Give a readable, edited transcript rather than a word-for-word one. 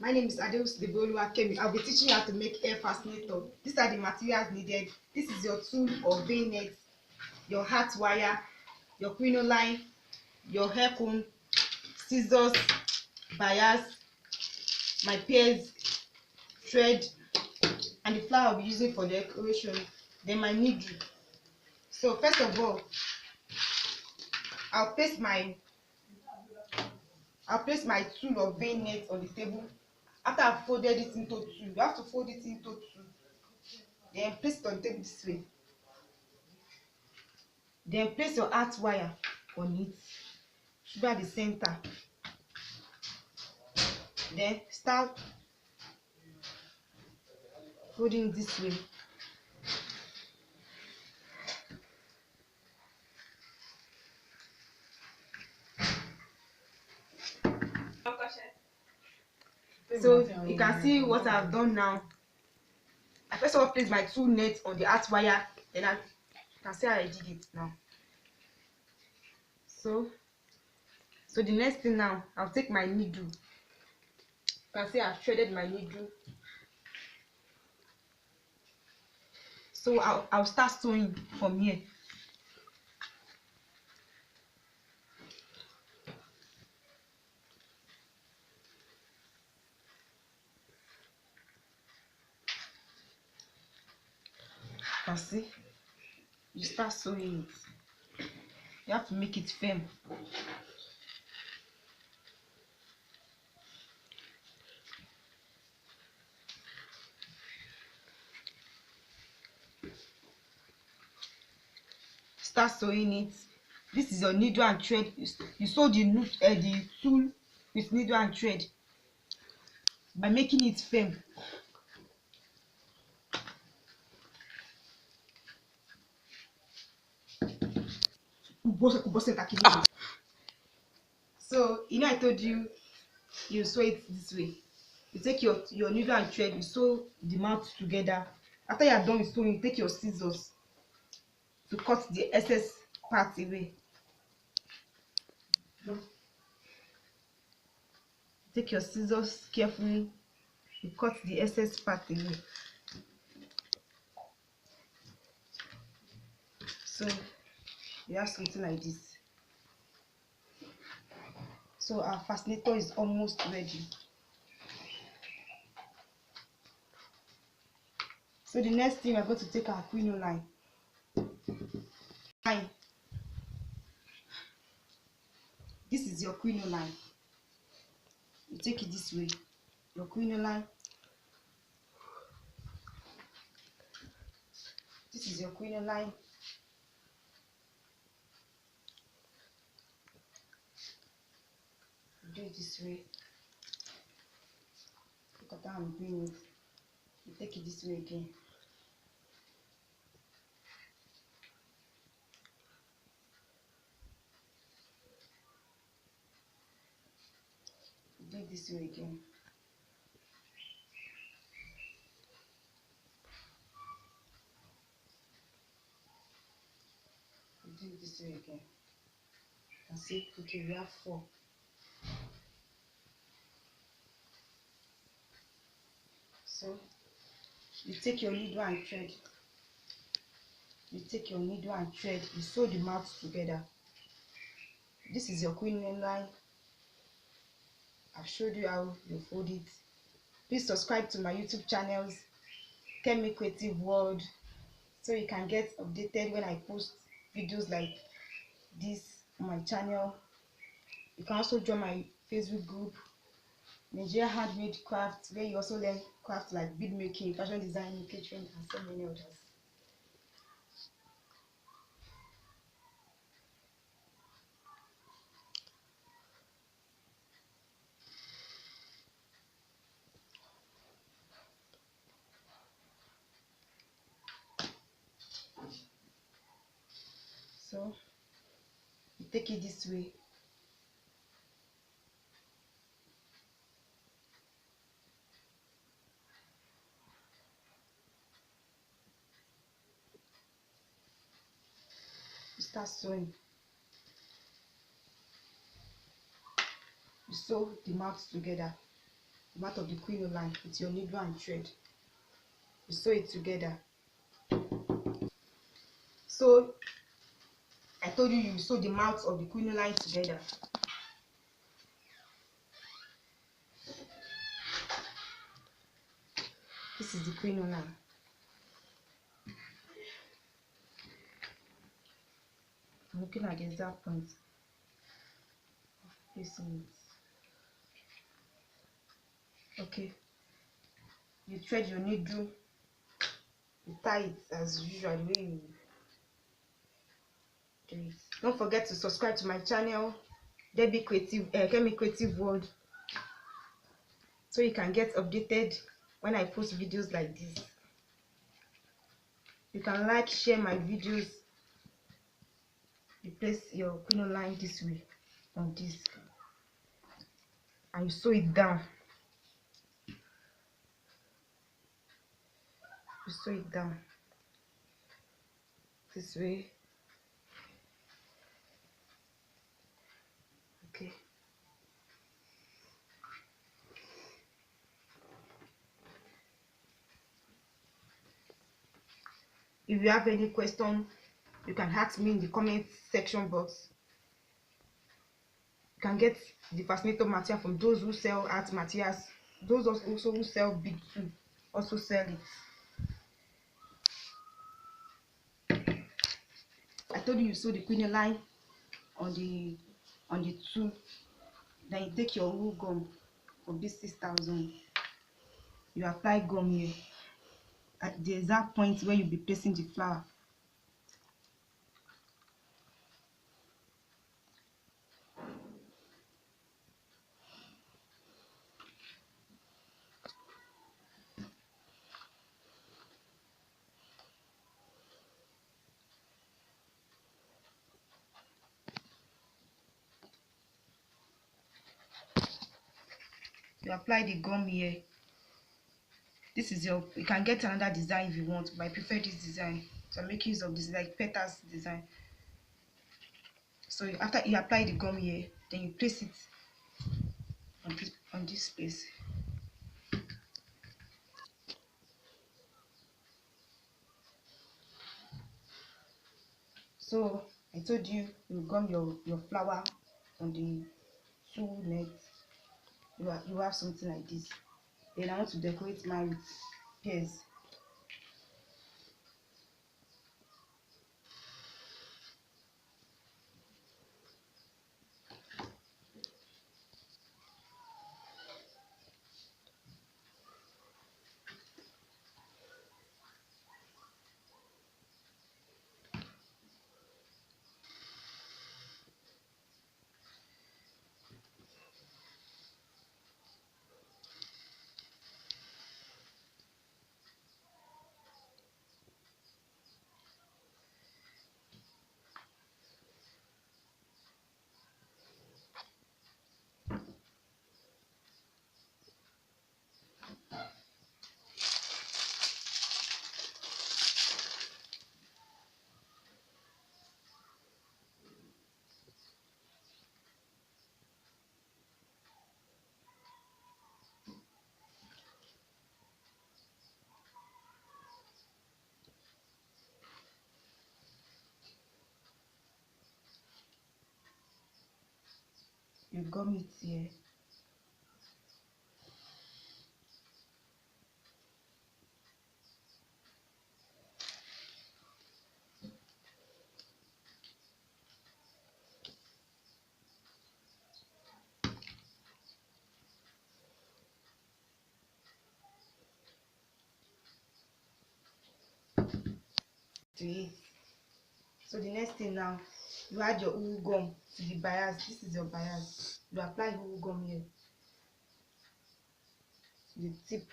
My name is Adeus Kemi. I'll be teaching you how to make hair fascinator. These are the materials needed. This is your tool or bayonet, your hat wire, your crinoline, your hair comb, scissors, bias, my pears, thread, and the flower I'll be using for decoration. Then my needle. So first of all, I'll place my tool or bayonet on the table. After I've folded it into two, you have to fold it into two. Then place it on the table this way. Then place your hat wire on it. Should be at the center. Then start folding this way. So you can see what I've done now. I first of all place my two nets on the hat wire. Then I can see how I did it now. So the next thing now, I'll take my needle. You can see I've threaded my needle. So I'll start sewing from here. You can see you start sewing it. You have to make it firm. Start sewing it. This is your needle and thread. You sew the tool with needle and thread by making it firm. So I told you sew it this way. You take your needle and thread, you sew the mouth together. After you are done with sewing, you take your scissors to cut the excess part away. Take your scissors carefully, you cut the excess part away. So you have something like this. So our fascinator is almost ready. So the next thing, we're going to take our crinoline. This is your crinoline. You take it this way. Your crinoline. This is your crinoline. Do it this way. Look at how I'm doing it. You take it this way again. Do it this way again. Do it this way again. And see, okay, we have 4. So you take your needle and thread. You take your needle and thread. You sew the mouth together. This is your crinoline. I've showed you how you fold it. Please subscribe to my YouTube channels, Decorative World, so you can get updated when I post videos like this on my channel. You can also join my Facebook group, Nigeria Handmade Craft, where you also learn crafts like bead making, fashion design, catering, and so many others. So you take it this way. You start sewing. You sew the mouth together. the mouth of the crinoline with your needle and thread. You sew it together. So I told you you sew the mouth of the crinoline together. This is the crinoline. I'm looking at the exact point of placing it. Okay. You thread your needle, you tie it as usual the way you do it. Don't forget to subscribe to my channel, Kemi Creative World, so you can get updated when I post videos like this. You can like, share my videos. You place your crinoline this way on this, and you sew it down. You sew it down this way. Okay. If you have any question, you can ask me in the comment section box. You can get the fascinator material from those who sell art materials. Those also who sell big too also sell it. I told you sew the crinoline on the tool. Then you take your wool gum from this 6,000. You apply gum here at the exact point where you'll be placing the flower. You apply the gum here. This is you can get another design if you want, but I prefer this design, so I make use of this like petals design. So after you apply the gum here, then you place it on this place. So I told you you gum your flower on the two net. You have something like this. Then I want to decorate mine with pears. You gum it here. To it. So the next thing now, you add your wool gum to the bias. This is your bias. You apply wool gum here, the tip